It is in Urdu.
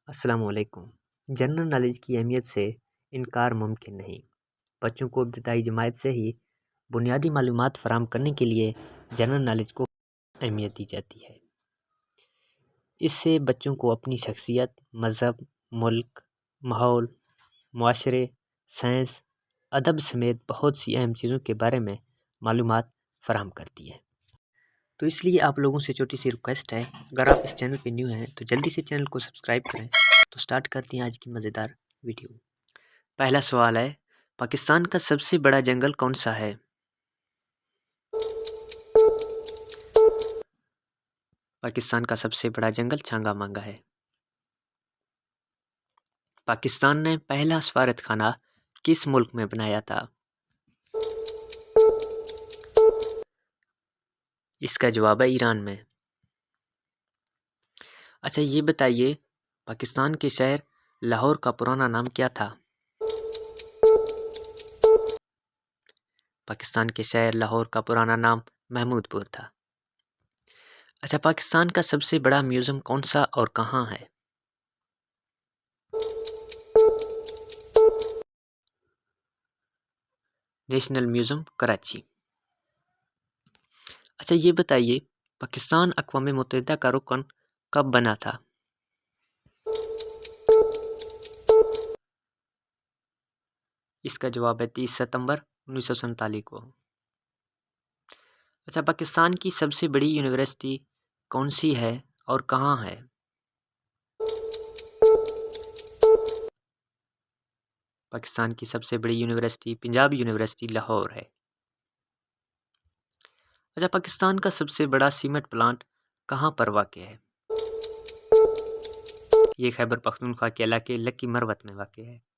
السلام علیکم۔ جنرل نالج کی اہمیت سے انکار ممکن نہیں۔ بچوں کو ابتدائی جماعت سے ہی بنیادی معلومات فراہم کرنے کے لیے جنرل نالج کو اہمیت دی جاتی ہے۔ اس سے بچوں کو اپنی شخصیت، مذہب، ملک، ماحول، معاشرے، سائنس، ادب سمیت بہت سی اہم چیزوں کے بارے میں معلومات فراہم کرتی ہے۔ تو اس لیے آپ لوگوں سے چھوٹی سی ریکویسٹ ہے، اگر آپ اس چینل پہ نیو ہیں تو جلدی سے چینل کو سبسکرائب کریں۔ تو سٹارٹ کرتے ہیں آج کی مزیدار ویڈیو۔ پہلا سوال ہے، پاکستان کا سب سے بڑا جنگل کون سا ہے؟ پاکستان کا سب سے بڑا جنگل چھانگا مانگا ہے۔ پاکستان نے پہلا سفارت خانہ کس ملک میں بنایا تھا؟ اس کا جواب ہے ایران میں۔ اچھا یہ بتائیے، پاکستان کے شہر لاہور کا پرانا نام کیا تھا؟ پاکستان کے شہر لاہور کا پرانا نام محمود پور تھا۔ اچھا پاکستان کا سب سے بڑا میوزیم کون سا اور کہاں ہے؟ National museum Karachi. اچھا یہ بتائیے، پاکستان اقوام متحدہ کا رکن کب بنا تھا؟ اس کا جواب ہے 30 ستمبر 1947 کو۔ اچھا پاکستان کی سب سے بڑی یونیورسٹی کون سی ہے اور کہاں ہے؟ پاکستان کی سب سے بڑی یونیورسٹی پنجاب یونیورسٹی لاہور ہے۔ اچھا پاکستان کا سب سے بڑا سیمنٹ پلانٹ کہاں پر واقع ہے؟ یہ خیبر پختونخوا کے علاقے لکی مروت میں واقع ہے۔